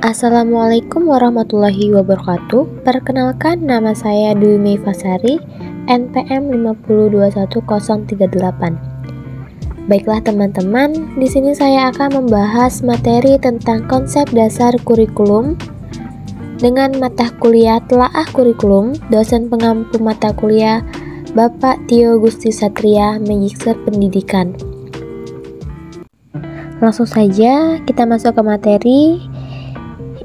Assalamualaikum warahmatullahi wabarakatuh. Perkenalkan, nama saya Dwi Mei Fasari, NPM 5021038. Baiklah teman-teman, di sini saya akan membahas materi tentang konsep dasar kurikulum dengan mata kuliah Telaah Kurikulum, dosen pengampu mata kuliah Bapak Tio Gusti Satria, Magister Pendidikan. Langsung saja kita masuk ke materi,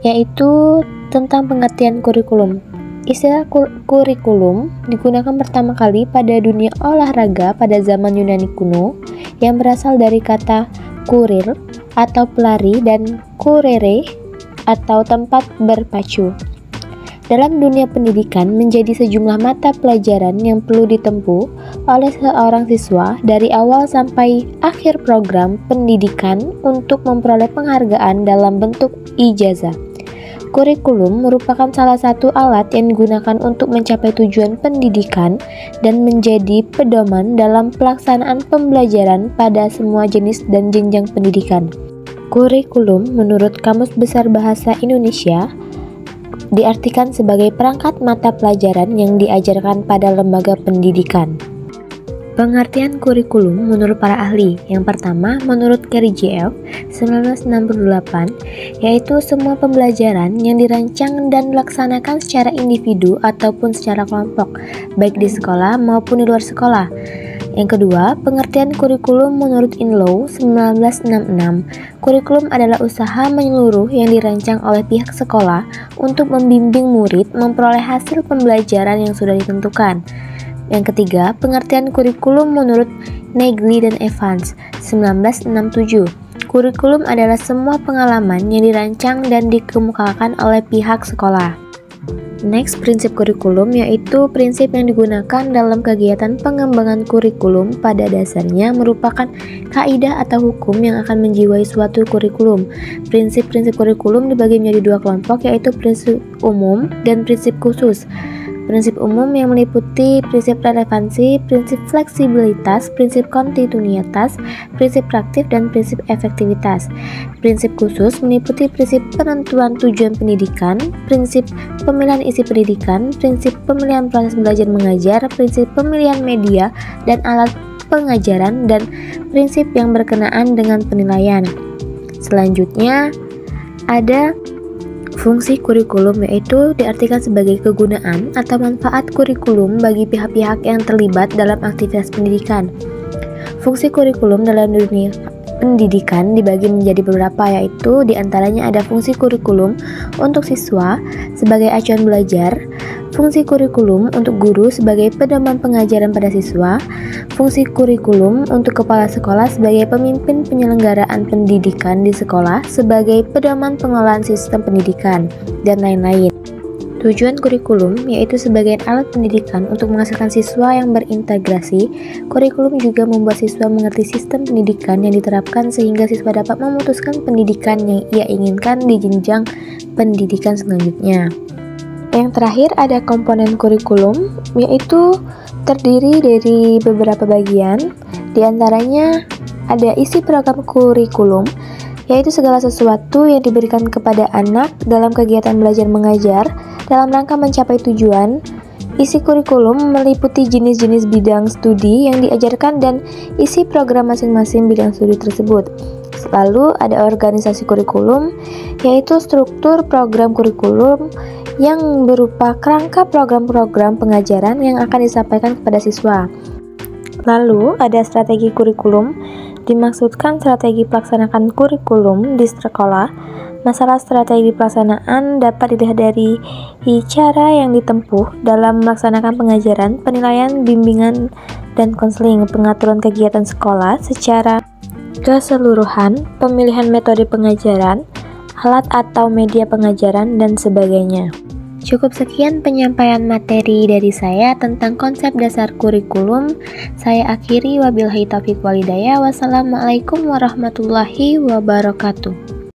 yaitu tentang pengertian kurikulum. Istilah kurikulum digunakan pertama kali pada dunia olahraga pada zaman Yunani kuno yang berasal dari kata kurir atau pelari dan kurere atau tempat berpacu. Dalam dunia pendidikan menjadi sejumlah mata pelajaran yang perlu ditempuh oleh seorang siswa dari awal sampai akhir program pendidikan untuk memperoleh penghargaan dalam bentuk ijazah. Kurikulum merupakan salah satu alat yang digunakan untuk mencapai tujuan pendidikan dan menjadi pedoman dalam pelaksanaan pembelajaran pada semua jenis dan jenjang pendidikan. Kurikulum menurut Kamus Besar Bahasa Indonesia diartikan sebagai perangkat mata pelajaran yang diajarkan pada lembaga pendidikan. Pengertian kurikulum menurut para ahli. Yang pertama, menurut Kerry J.F. 1968, yaitu semua pembelajaran yang dirancang dan dilaksanakan secara individu ataupun secara kelompok, baik di sekolah maupun di luar sekolah. Yang kedua, pengertian kurikulum menurut Inlow 1966. Kurikulum adalah usaha menyeluruh yang dirancang oleh pihak sekolah untuk membimbing murid memperoleh hasil pembelajaran yang sudah ditentukan. Yang ketiga, pengertian kurikulum menurut Negli dan Evans 1967. Kurikulum adalah semua pengalaman yang dirancang dan dikemukakan oleh pihak sekolah. Next, prinsip kurikulum yaitu prinsip yang digunakan dalam kegiatan pengembangan kurikulum pada dasarnya merupakan kaidah atau hukum yang akan menjiwai suatu kurikulum. Prinsip-prinsip kurikulum dibagi menjadi dua kelompok, yaitu prinsip umum dan prinsip khusus. Prinsip umum yang meliputi prinsip relevansi, prinsip fleksibilitas, prinsip kontinuitas, prinsip praktif, dan prinsip efektivitas. Prinsip khusus meliputi prinsip penentuan tujuan pendidikan, prinsip pemilihan isi pendidikan, prinsip pemilihan proses belajar mengajar, prinsip pemilihan media dan alat pengajaran, dan prinsip yang berkenaan dengan penilaian. Selanjutnya ada fungsi kurikulum, yaitu diartikan sebagai kegunaan atau manfaat kurikulum bagi pihak-pihak yang terlibat dalam aktivitas pendidikan. Fungsi kurikulum dalam dunia pendidikan dibagi menjadi beberapa, yaitu diantaranya ada fungsi kurikulum untuk siswa sebagai acuan belajar, fungsi kurikulum untuk guru sebagai pedoman pengajaran pada siswa, fungsi kurikulum untuk kepala sekolah sebagai pemimpin penyelenggaraan pendidikan di sekolah sebagai pedoman pengelolaan sistem pendidikan, dan lain-lain. Tujuan kurikulum yaitu sebagai alat pendidikan untuk menghasilkan siswa yang berintegrasi. Kurikulum juga membuat siswa mengerti sistem pendidikan yang diterapkan sehingga siswa dapat memutuskan pendidikan yang ia inginkan di jenjang pendidikan selanjutnya. Yang terakhir ada komponen kurikulum, yaitu terdiri dari beberapa bagian. Di antaranya ada isi program kurikulum, yaitu segala sesuatu yang diberikan kepada anak dalam kegiatan belajar mengajar dalam rangka mencapai tujuan. Isi kurikulum meliputi jenis-jenis bidang studi yang diajarkan dan isi program masing-masing bidang studi tersebut. Lalu ada organisasi kurikulum, yaitu struktur program kurikulum yang berupa kerangka program-program pengajaran yang akan disampaikan kepada siswa. Lalu ada strategi kurikulum, dimaksudkan strategi pelaksanaan kurikulum di sekolah. Masalah strategi pelaksanaan dapat dilihat dari cara yang ditempuh dalam melaksanakan pengajaran, penilaian, bimbingan, dan konseling, pengaturan kegiatan sekolah secara keseluruhan, pemilihan metode pengajaran, alat atau media pengajaran, dan sebagainya. Cukup sekian penyampaian materi dari saya tentang konsep dasar kurikulum. Saya akhiri, wabillahi taufiq walhidayah. Wassalamualaikum warahmatullahi wabarakatuh.